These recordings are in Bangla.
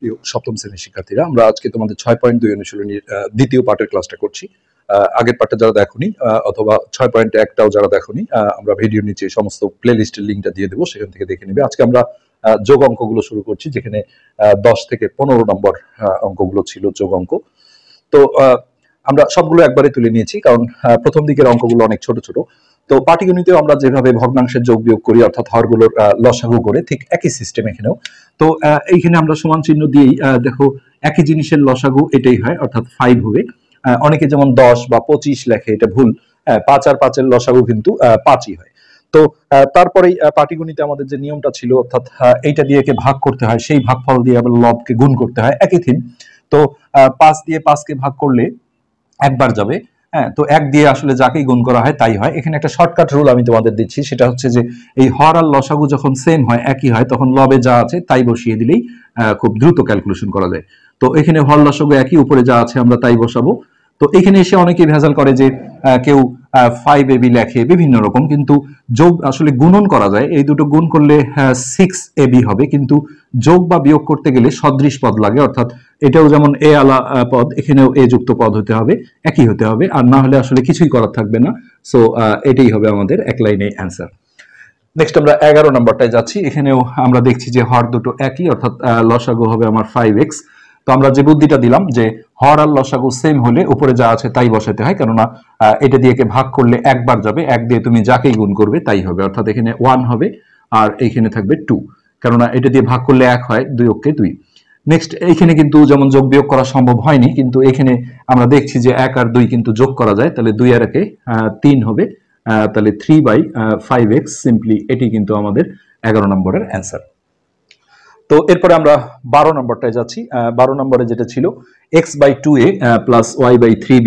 প্রিয় সপ্তম শ্রেণীর শিক্ষার্থীরা, আমরা আজকে তোমাদের 6.2 অনুশীলনীর দ্বিতীয় পার্টের ক্লাসটা করছি। আগের পার্টটা যারা দেখোনি অথবা 6.1টাও যারা দেখোনি, আমরা ভিডিওর নিচে সমস্ত প্লে লিস্টের লিঙ্কটা দিয়ে দেবো, সেখান থেকে দেখে নেবে। আজকে আমরা যোগ অঙ্কগুলো শুরু করছি, যেখানে 10 থেকে 15 নম্বর অঙ্কগুলো ছিল যোগ অঙ্ক। তো আমরা সবগুলো একবারে তুলে নিয়েছি, কারণ প্রথম দিকের অঙ্কগুলো অনেক ছোট ছোট। তো পাটিগণিতেও আমরা যেভাবে ভগ্নাংশের যোগ বিয়োগ করি, অর্থাৎ হরগুলোর লসাগু করে, ঠিক একই সিস্টেম এখানেও। তো এইখানে আমরা সমান চিহ্ন দিয়েই দেখো একই জিনিসের লসাগু এটাই হয়, অর্থাৎ 5 হবে। অনেকে যেমন 10 বা 25 লেখে, এটা ভুল। 5 আর 5-এর লসাগু কিন্তু 5ই হয়। তো তারপরেই পাটিগণিতে আমাদের যে নিয়মটা ছিল, অর্থাৎ এইটা দিয়ে কে ভাগ করতে হয়, সেই ভাগফল দিয়ে আবার লবকে গুণ করতে হয়, একই থিম। তো 5 দিয়ে 5কে ভাগ করলে একবার যাবে। হ্যাঁ, তো 1 দিয়ে আসলে যাকেই গুণ করা হয় তাই হয়। এখানে একটা শর্টকাট রুল আমি তোমাদের দিচ্ছি, সেটা হচ্ছে যে এই হর আর লসাগু যখন সেম হয়, একই হয়, তখন লবে যা আছে তাই বসিয়ে দিলেই খুব দ্রুত ক্যালকুলেশন করা যায়। তো এখানে হর লসাগু একই, উপরে যা আছে আমরা তাই বসাবো। তো এখানে এসে অনেকেই ভেজাল করে যে কেউ 5ab লেখে বিভিন্ন রকম, কিন্তু যোগ আসলে গুণন করা যায়। এই দুটো গুণ করলে 6ab হবে, কিন্তু যোগ বা বিয়োগ করতে গেলে সদৃশ পদ লাগে, অর্থাৎ এটাও যেমন এ আলা পদ, এখানেও এ যুক্ত পদ হতে হবে, একই হতে হবে, আর না হলে আসলে কিছুই করার থাকবে না। সো এটাই হবে আমাদের এক লাইনে অ্যান্সার। নেক্সট আমরা 11 নম্বরটায় যাচ্ছি। এখানেও আমরা দেখছি যে হর দুটো একই, অর্থাৎ লসাগু হবে আমার 5x। তো আমরা যে বুদ্ধিটা দিলাম যে হর আর লসাগু সেম হলে উপরে যা আছে তাই বসাতে হয়, কেননা এটা দিয়ে ভাগ করলে একবার যাবে, 1 দিয়ে তুমি যাকেই গুণ করবে তাই হবে, অর্থাৎ এখানে 1 হবে আর এইখানে থাকবে 2, কেননা এটা দিয়ে ভাগ করলে 1 হয়, 2 অক্ষে 2। নেক্সট এইখানে কিন্তু যেমন যোগ বিয়োগ করা সম্ভব হয়নি, কিন্তু এখানে আমরা দেখছি যে 1 আর 2 কিন্তু যোগ করা যায়, তাহলে 2 আর 1-এ 3 হবে, তাহলে 3/5x, সিম্পলি এটি কিন্তু আমাদের 11 নম্বরের অ্যান্সার। তো এরপরে আমরা 12 নম্বরটায় যাচ্ছি। 12 নম্বরে যেটা ছিল x/2a প্লাস y/3b।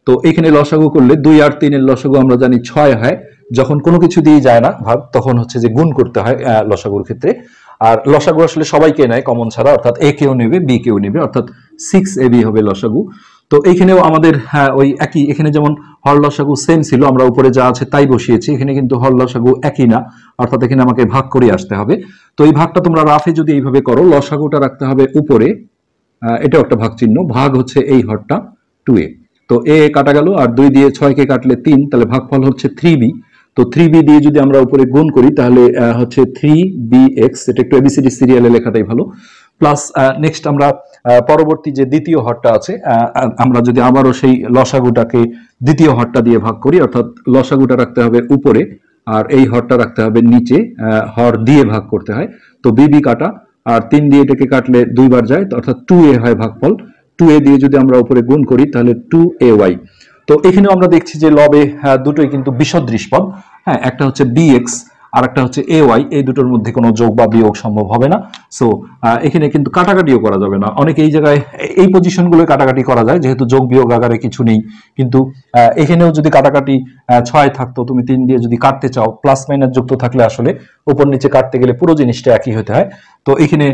তো এখানে লসাগু করলে 2 আর 3-এর লসাগু আমরা জানি 6 হয়। যখন কোনো কিছু দিয়ে যায় না ভাগ, তখন হচ্ছে যে গুণ করতে হয় লসাগুর ক্ষেত্রে। আর লসাগু আসলে সবাইকে নেয় কমন ছাড়া, অর্থাৎ এ কেও নেবে, বি কেও নেবে, অর্থাৎ 6ab হবে লসাগু। তো এইখানেও আমাদের ওই একই, এখানে যেমন হর লসাগু সেম ছিল, আমরা উপরে যা আছে তাই বসিয়েছি। এখানে কিন্তু হর লসাগু একই না, অর্থাৎ এখানে আমাকে ভাগ করে আসতে হবে। তো এই ভাগটা তোমরা রাফে যদি এইভাবে করো, লসাগুটা রাখতে হবে উপরে, এটাও একটা ভাগ চিহ্ন, ভাগ হচ্ছে এই হরটা 2a। তো এ কাটা গেল, আর 2 দিয়ে 6কে কাটলে 3, তাহলে ভাগফল হচ্ছে 3b। তো 3b দিয়ে যদি আমরা উপরে গুণ করি, তাহলে হচ্ছে 3bx, এটা একটু এবিসিডি সিরিয়ালে লেখাটাই ভালো। প্লাস নেক্সট আমরা পরবর্তী যে দ্বিতীয় হরটা আছে, আমরা যদি আবারও সেই লসাগুটাকে দ্বিতীয় হরটা দিয়ে ভাগ করি, অর্থাৎ লসাগুটা রাখতে হবে উপরে আর এই হরটা রাখতে হবে নিচে, হর দিয়ে ভাগ করতে হয়। তো বিবি কাটা, আর 3 দিয়ে এটাকে কাটলে 2 বার যায়, অর্থাৎ 2a হয় ভাগফল। 2a দিয়ে যদি আমরা উপরে গুণ করি, তাহলে 2ay। তো এখানেও আমরা দেখছি যে লবে দুটোই কিন্তু বিসদৃশ পদ। হ্যাঁ, একটা হচ্ছে bx আর একটা হচ্ছে ay, এই দুটোর মধ্যে কোনো যোগ বা বিয়োগ সম্ভব হবে না। সো এখানে কিন্তু কাটাকাটিও করা যাবে না। অনেকে এই জায়গায় এই পজিশনগুলো কাটাকাটি করা যায়, যেহেতু যোগ বিয়োগ আকারে কিছু নেই। কিন্তু এখানেও যদি কাটাকাটি 6 থাকতো, তুমি 3 দিয়ে যদি কাটতে চাও, প্লাস মাইনাস যুক্ত থাকলে আসলে উপর নিচে কাটতে গেলে পুরো জিনিসটা একই হতে হয়। তো এখানে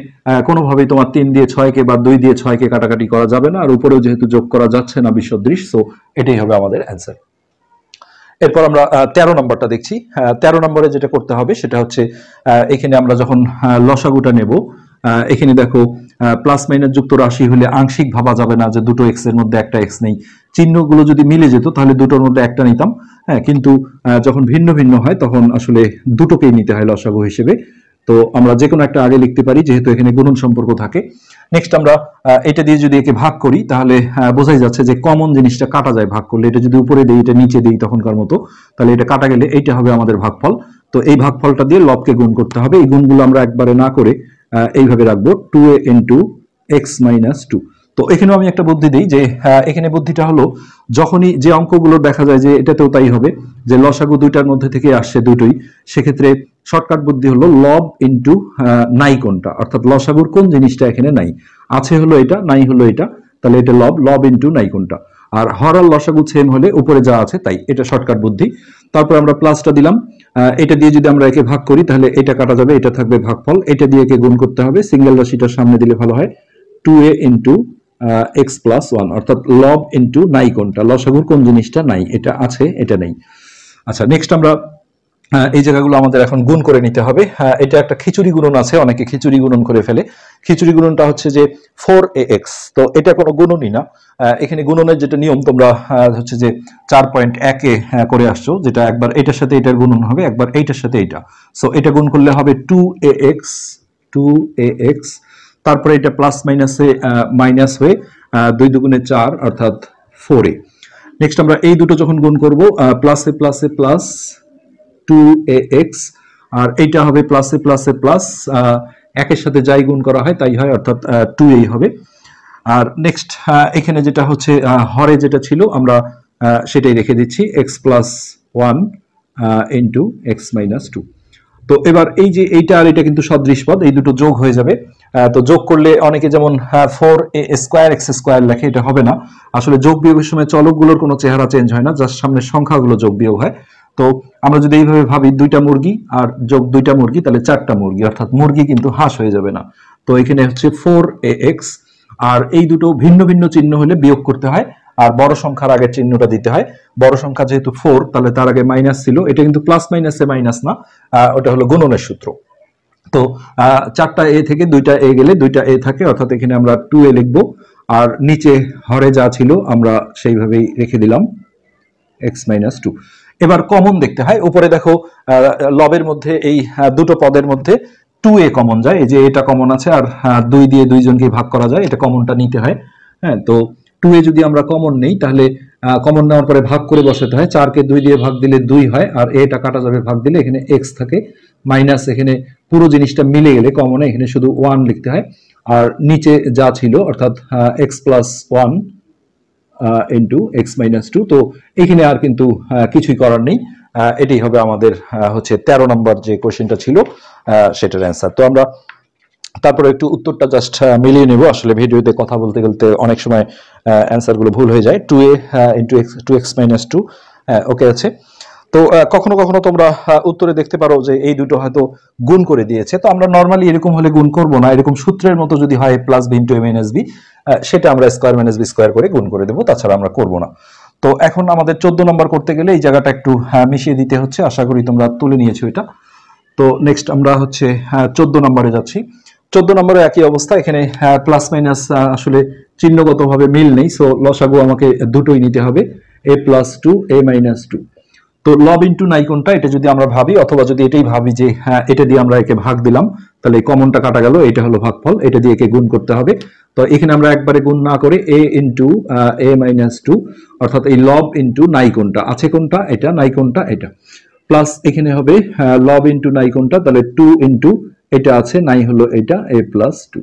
কোনোভাবেই তোমার 3 দিয়ে 6কে বা 2 দিয়ে 6কে কাটাকাটি করা যাবে না, আর উপরেও যেহেতু যোগ করা যাচ্ছে না বিসদৃশ, সো এটাই হবে আমাদের অ্যান্সার। এরপর আমরা 13 নম্বরটা দেখছি। 13 নম্বরে যেটা করতে হবে সেটা হচ্ছে এখানে আমরা যখন লসাগুটা নেব, এখানে দেখো প্লাস মাইনাস যুক্ত রাশি হলে আংশিক ভাবা যাবে না যে দুটো এক্স এর মধ্যে একটা এক্স নেই। চিহ্নগুলো যদি মিলে যেত তাহলে দুটোর মধ্যে একটা নিতাম, হ্যাঁ, কিন্তু যখন ভিন্ন ভিন্ন হয় তখন আসলে দুটোকেই নিতে হয় লসাগু হিসেবে। তো আমরা যে কোনো একটা আগে লিখতে পারি, যেহেতু এখানে গুণন সম্পর্ক থাকে। নেক্সট আমরা এটা দিয়ে যদি একে ভাগ করি, তাহলে বোঝাই যাচ্ছে যে কমন জিনিসটা কাটা যায় ভাগ করলে। এটা যদি উপরে দিই, এটা নিচে দিই তখনকার মতো, তাহলে এটা কাটা গেলে এইটা হবে আমাদের ভাগফল। তো এই ভাগফলটা দিয়ে লবকে গুণ করতে হবে। এই গুণগুলো আমরা একবারে না করে এইভাবে রাখবো, 2a into x minus 2। তো এখানেও আমি একটা বুদ্ধি দিই, যে এখানে বুদ্ধিটা হলো, যখনই যে অঙ্কগুলো দেখা যায় যে এটাতেও তাই হবে, যে লসাগু দুইটার মধ্যে থেকে আসছে দুটোই, সেক্ষেত্রে শর্টকাট বুদ্ধি হলো লব ইন্টু নাই কোনটা, অর্থাৎ লসাগুর কোন জিনিসটা এখানে নাই, আছে হলো এটা, নাই হলো এটা, তাহলে এটা লব, লব ইন্টু নাই কোনটা। আর হর আর লসাগু সেম হলে উপরে যা আছে তাই, এটা শর্টকাট বুদ্ধি। তারপর আমরা প্লাসটা দিলাম, এটা দিয়ে যদি আমরা একে ভাগ করি, তাহলে এটা কাটা যাবে, এটা থাকবে ভাগফল। এটা দিয়ে একে গুণ করতে হবে, সিঙ্গেল রাশিটার সামনে দিলে ভালো হয়, 2a into x plus 1, অর্থাৎ লব ইন্টু নাই কোনটা, লসাগুর কোন জিনিসটা নাই, এটা আছে এটা নেই। আচ্ছা, নেক্সট আমরা এই জায়গাগুলো আমাদের এখন গুণ করে নিতে হবে। এটা একটা খিচুড়ি গুণন আছে, অনেকে খিচুড়ি গুণন করে ফেলে। খিচুড়ি গুণনটা হচ্ছে যে 4ax, তো এটা কোনো গুণনই না। এখানে গুণনের যেটা নিয়ম তোমরা হচ্ছে যে 4.1 করে আসছো, যেটা একবার এটার সাথে এটার গুণন হবে, একবার এইটার সাথে এইটা। সো এটা গুণ করলে হবে 2ax, তারপরে এটা প্লাস মাইনাসে মাইনাস হয়ে 2 দুগুণে 4 অর্থাৎ 4a। নেক্সট আমরা এই দুটো যখন গুণ করব, প্লাসে প্লাসে প্লাস 2ax, আর এইটা হবে প্লাসে প্লাসে প্লাস, একের সাথে যাই গুণ করা হয় তাই হয়, অর্থাৎ 2a হবে। আর নেক্সট এখানে যেটা হচ্ছে হরে যেটা ছিল আমরা সেটাই রেখে দিচ্ছি, x plus 1 into x minus 2। তো এবার এই যে এইটা আর এটা কিন্তু সদৃশ পদ, এই দুটো যোগ হয়ে যাবে। তো যোগ করলে অনেকে যেমন 4a² লেখে, এটা হবে না। আসলে যোগ বিয়োগের সময় চলকগুলোর কোনো চেহারা চেঞ্জ হয় না, যার সামনে সংখ্যাগুলো যোগ বিয়োগ হয়। তো আমরা যদি এইভাবে ভাবি 2টা মুরগি আর যোগ 2টা মুরগি, তাহলে 4টা মুরগি, অর্থাৎ মুরগি কিন্তু হাঁস হয়ে যাবে না। তো এখানে হচ্ছে 4ax, আর এই দুটো ভিন্ন ভিন্ন চিহ্ন হলে বিয়োগ করতে হয়, আর বড় সংখ্যার আগের চিহ্নটা দিতে হয়। বড় সংখ্যা যেহেতু 4, তাহলে তার আগে মাইনাস ছিল, এটা কিন্তু প্লাস মাইনাসে মাইনাস না, ওটা হলো গুণনের সূত্র। তো 4টা এ থেকে 2টা এ গেলে 2টা এ থাকে, অর্থাৎ এখানে আমরা 2a লিখবো, আর নিচে হরে যা ছিল আমরা সেইভাবেই রেখে দিলাম, x মাইনাস 2। এবার কমন দেখতে হয়, উপরে দেখো লবের মধ্যে এই দুটো পদের মধ্যে 2a কমন যায়, এই যে এটা কমন আছে, আর 2 দিয়ে দুইজনকে ভাগ করা যায়, এটা কমনটা নিতে হয়। হ্যাঁ, তো 2a যদি আমরা কমন নেই, তাহলে কমন নেওয়ার পরে ভাগ করে বসাতে হয়। 4কে 2 দিয়ে ভাগ দিলে 2 হয়, আর এটা কাটা যাবে ভাগ দিলে, এখানে x থাকে, মাইনাস এখানে পুরো জিনিসটা মিলে গেলে কমনে এখানে শুধু 1 লিখতে হয়, আর নিচে যা ছিল অর্থাৎ x plus 1 into x minus 2। তো এখানে আর কিন্তু কিছুই করার নেই, এটাই হবে আমাদের হচ্ছে 13 নম্বর যে কোশ্চেনটা ছিল সেটার অ্যান্সার। তো আমরা তারপরে একটু উত্তরটা জাস্ট মিলিয়ে নেব, আসলে ভিডিওতে কথা বলতে বলতে অনেক সময় অ্যান্সারগুলো ভুল হয়ে যায়। 2a into x 2x minus 2, ওকে আছে। তো কখনো কখনো তোমরা উত্তরে দেখতে পারো যে এই দুটো হয়তো গুণ করে দিয়েছে, তো আমরা নর্মালি এরকম হলে গুণ করব না, এরকম সূত্রের মতো যদি হয় plus B into A minus B, সেটা আমরা স্কোয়ার মাইনাস বি স্কোয়ার করে গুণ করে দেবো, তাছাড়া আমরা করব না। তো এখন আমাদের 14 নম্বর করতে গেলে এই জায়গাটা একটু মিশিয়ে দিতে হচ্ছে, আশা করি তোমরা তুলে নিয়েছো এটা। তো নেক্সট আমরা হচ্ছে 14 নম্বরে যাচ্ছি। 14 নম্বরে একই অবস্থা, এখানে প্লাস মাইনাস আসলে চিহ্নগতভাবে মিল নেই, সো লসাগু আমাকে দুটোই নিতে হবে, a প্লাস 2 a মাইনাস 2। তো লব ইন্টু নাই কোনটা, এটা যদি আমরা ভাবি, অথবা যদি এটাই ভাবি যে হ্যাঁ এটা দিয়ে আমরা একে ভাগ দিলাম, তাহলে এই কমনটা কাটা গেল, এটা হলো ভাগফল, এটা দিয়ে একে গুণ করতে হবে। তো এখানে আমরা একবারে গুণ না করে a ইন্টু a মাইনাস 2, অর্থাৎ এই লব ইন্টু নাই কোনটা আছে, কোনটা এটা, নাই কোনটা এটা, প্লাস এখানে হবে লব ইন্টু নাই কোনটা, তাহলে 2 ইন্টু এটা আছে, নাই হলো এটা, a প্লাস 2।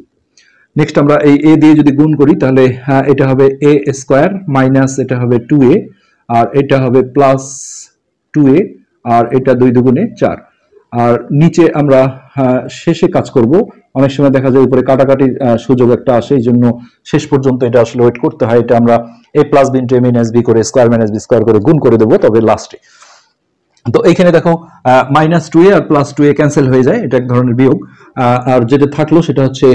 নেক্সট আমরা এই a দিয়ে যদি গুণ করি, তাহলে এটা হবে a স্কোয়ার মাইনাস এটা হবে 2a, আর এটা হবে প্লাস 2a, আর এটা 2 দুগুণে 4। আর নিচে আমরা শেষে কাজ করব, অনেক সময় দেখা যায় উপরে কাটাকাটির সুযোগ একটা আসে, এই জন্য শেষ পর্যন্ত এটা আসলে ওয়েট করতে হয়। এটা আমরা a plus B into A minus B করে স্কোয়ার মাইনাস বি স্কোয়ার করে গুণ করে দেবো তবে লাস্টে। তো এখানে দেখো মাইনাস 2a আর প্লাস 2a ক্যান্সেল হয়ে যায়, এটা এক ধরনের বিয়োগ। আর যেটা থাকলো সেটা হচ্ছে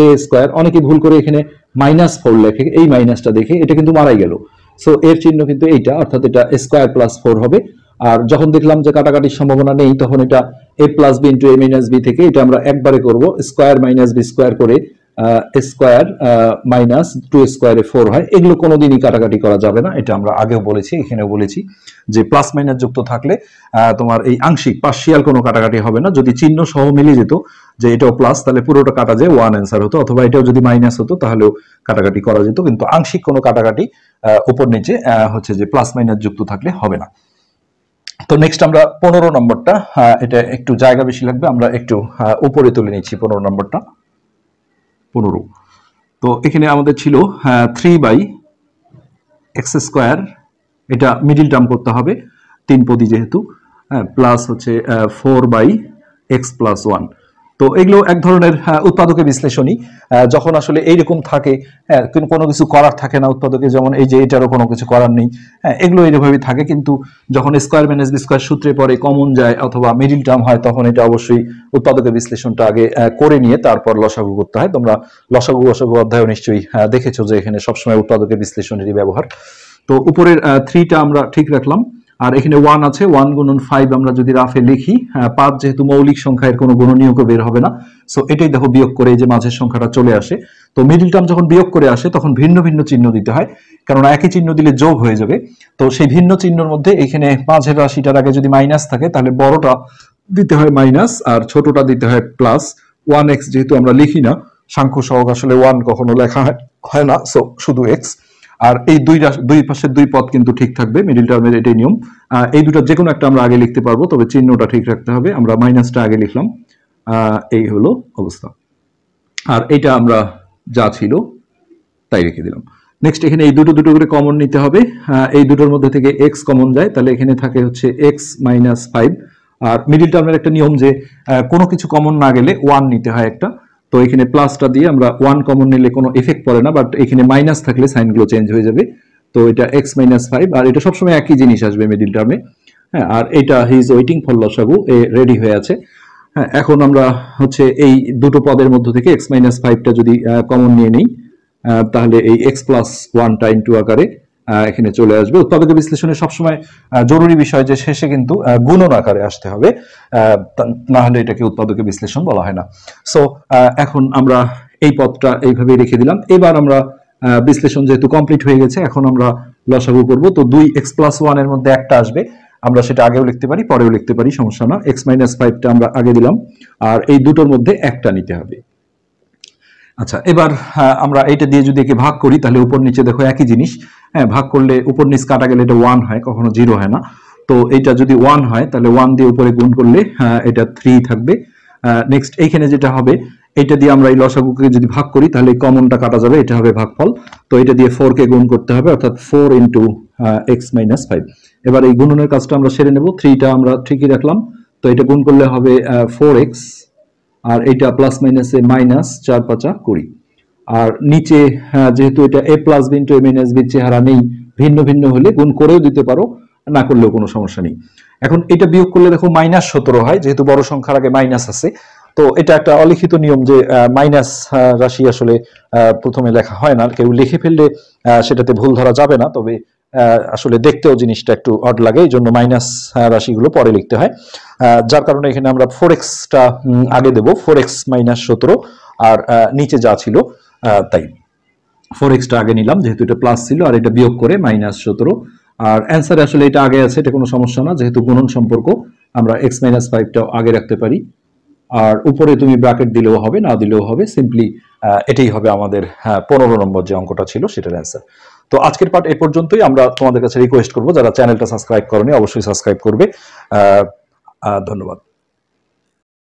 a স্কোয়ার, অনেকে ভুল করে এখানে -4 লেখে, এই মাইনাসটা দেখে এটা কিন্তু মারাই গেল, সো এর চিহ্ন কিন্তু এইটা, অর্থাৎ এটা স্কোয়ার প্লাস 4 হবে। আর যখন দেখলাম যে কাটাকাটির সম্ভাবনা নেই, তখন এটা a plus B into A minus B থেকে এটা আমরা একবারে করব, স্কোয়ার মাইনাস বি স্কোয়ার করে স্কোয়ার মাইনাস 2 স্কোয়ারে 4 হয়। এগুলো কোনোদিনই কাটাকাটি করা যাবে না, এটা আমরা আগেও বলেছি, এখানেও বলেছি যে প্লাস মাইনাস যুক্ত থাকলে তোমার এই আংশিক পার্শিয়াল কোনো কাটাকাটি হবে না। যদি চিহ্ন সহ মিলে যেত যে এটাও প্লাস, তাহলে পুরোটা কাটা যায়, 1 অ্যান্সার হতো, অথবা এটাও যদি মাইনাস হতো তাহলেও কাটাকাটি করা যেত, কিন্তু আংশিক কোনো কাটাকাটি উপর নিচে হচ্ছে যে প্লাস মাইনাস যুক্ত থাকলে হবে না। তো নেক্সট আমরা 15 নম্বরটা, এটা একটু জায়গা বেশি লাগবে, আমরা একটু উপরে তুলে নিচ্ছি 15 নম্বরটা। 15, তো এখানে আমাদের ছিল 3/x², এটা মিডিল টার্ম করতে হবে 3 পদী যেহেতু, প্লাস হচ্ছে 4/x প্লাস 1। তো এগুলো এক ধরনের উৎপাদকের বিশ্লেষণী, যখন আসলে এইরকম থাকে, কোনো কিছু করার থাকে না উৎপাদকে, যেমন এই যে এটারও কোনো কিছু করার নেই, এগুলো এইভাবেই থাকে। কিন্তু যখন স্কোয়ার মাইনাস বি স্কোয়ার সূত্রে পরে কমন যায় অথবা মিডিল টার্ম হয়, তখন এটা অবশ্যই উৎপাদকের বিশ্লেষণটা আগে করে নিয়ে তারপর লসাগু করতে হয়। তোমরা লসাগু অধ্যায় নিশ্চয়ই দেখেছো যে এখানে সবসময় উৎপাদকের বিশ্লেষণেরই ব্যবহার। তো উপরের 3টা আমরা ঠিক রাখলাম, আর এখানে 1 আছে, 1 গুণন 5 আমরা যদি রাফে লিখি, 5 যেহেতু মৌলিক সংখ্যা এর কোনো গুণনীয়কও বের হবে না, সো এটাই দেখো বিয়োগ করে এই যে মাঝের সংখ্যাটা চলে আসে। তো মিডল টার্ম যখন বিয়োগ করে আসে তখন ভিন্ন ভিন্ন চিহ্ন দিতে হয়, কারণ একই চিহ্ন দিলে যোগ হয়ে যাবে। তো সেই ভিন্ন চিহ্নের মধ্যে এখানে মাঝের রাশিটার আগে যদি মাইনাস থাকে তাহলে বড়টা দিতে হয় মাইনাস আর ছোটটা দিতে হয় প্লাস। 1x যেহেতু আমরা লিখি না, সাংখ্য সহগ আসলে 1 কখনো লেখা হয় না, সো শুধু x। আর এই দুই পাশের দুই পদ কিন্তু ঠিক থাকবে, মিডল টার্মের এটাই নিয়ম। এই দুটো যে কোনো একটা আমরা আগে লিখতে পারবো, তবে চিহ্নটা ঠিক রাখতে হবে। আমরা মাইনাসটা আগে লিখলাম, এই হলো অবস্থা। আর এটা আমরা যা ছিল তাই রেখে দিলাম। নেক্সট এখানে এই দুটো করে কমন নিতে হবে। এই দুটোর মধ্যে থেকে x কমন যায়, তাহলে এখানে থাকে হচ্ছে x মাইনাস 5। আর মিডল টার্মের একটা নিয়ম যে কোনো কিছু কমন না গেলে 1 নিতে হয় একটা। তো এখানে প্লাসটা দিয়ে আমরা 1 কমন নিলে কোনো এফেক্ট পড়ে না, বাট এখানে মাইনাস থাকলে সাইনগুলো চেঞ্জ হয়ে যাবে। তো এটা x মাইনাস 5, আর এটা সবসময় একই জিনিস আসবে মিডল টার্মে। হ্যাঁ, আর এটা হি ইজ ওয়েটিং ফর লসাগু, এ রেডি হয়ে আছে। হ্যাঁ, এখন আমরা হচ্ছে এই দুটো পদের মধ্য থেকে x মাইনাস 5টা যদি কমন নিয়ে নেই, তাহলে এই x প্লাস 1টা ইনটু আকারে এখানে চলে আসবে। উৎপাদক বিশ্লেষণে সবসময় জরুরি বিষয় যে শেষে কিন্তু গুণন আকারে আসতে হবে, না হলে এটাকে উৎপাদকের বিশ্লেষণ বলা হয় না। সো এখন আমরা এই পদটা এইভাবে রেখে দিলাম। এবার আমরা বিশ্লেষণ যেহেতু কমপ্লিট হয়ে গেছে, এখন আমরা লসাগু করব। তো 2x প্লাস 1 এর মধ্যে একটা আসবে, আমরা সেটা আগেও লিখতে পারি পরেও লিখতে পারি, সমস্যা না। x মাইনাস 5টা আমরা আগে দিলাম, আর এই দুটোর মধ্যে একটা নিতে হবে। আচ্ছা, এবার আমরা এইটা দিয়ে যদি একে ভাগ করি তাহলে উপর নিচে দেখো একই জিনিস। হ্যাঁ, ভাগ করলে উপর নিচ কাটা গেলে এটা 1 হয়, কখনো 0 হয় না। তো এটা যদি 1 হয় তাহলে 1 দিয়ে উপরে গুণ করলে এটা 3 থাকবে। নেক্সট এইখানে যেটা হবে, এটা দিয়ে আমরা এই লসাগুকে যদি ভাগ করি তাহলে কমনটা কাটা যাবে, এটা হবে ভাগফল। তো এটা দিয়ে 4 কে গুণ করতে হবে, অর্থাৎ 4 ইন্টু x মাইনাস 5। এবার এই গুণনের কাজটা আমরা সেরে নেব। 3টা আমরা ঠিকই রাখলাম, তো এটা গুণ করলে হবে 4x, আর এটা প্লাস মাইনাসে মাইনাস 4 5 20। আর নিচে যেহেতু এটা a plus B into a minus B চেহারা নেই, ভিন্ন ভিন্ন হলে গুণ করেও দিতে পারো, না করলেও কোনো সমস্যা নেই। এখন এটা বিয়োগ করলে দেখো মাইনাস 17 হয়, যেহেতু বড় সংখ্যার আগে মাইনাস আছে। তো এটা একটা অলিখিত নিয়ম যে মাইনাস রাশি আসলে প্রথমে লেখা হয় না, কেউ লিখে ফেললে সেটাতে ভুল ধরা যাবে না, তবে আসলে দেখতেও জিনিসটা একটু অড লাগে, এই জন্য মাইনাস রাশিগুলো পরে লিখতে হয়। যার কারণে এখানে আমরা 4x-টা আগে দেব, 4x মাইনাস 17, আর নিচে যা ছিল তাই 4x-টা আগে নিলাম যেহেতু এটা প্লাস ছিল, আর এটা বিয়োগ করে মাইনাস 17। আর অ্যান্সারে আসলে এটা আগে আছে, এটা কোনো সমস্যা না, যেহেতু গুণন সম্পর্ক আমরা x মাইনাস 5টাও আগে রাখতে পারি। আর উপরে তুমি ব্র্যাকেট দিলেও হবে, না দিলেও হবে, সিম্পলি এটাই হবে আমাদের 15 নম্বর যে অঙ্কটা ছিল সেটার অ্যান্সার। তো আজকের পার্ট এ পর্যন্তই। আমরা তোমাদের কাছে রিকোয়েস্ট করবো, যারা চ্যানেলটা সাবস্ক্রাইব করোনি অবশ্যই সাবস্ক্রাইব করবে। ধন্যবাদ।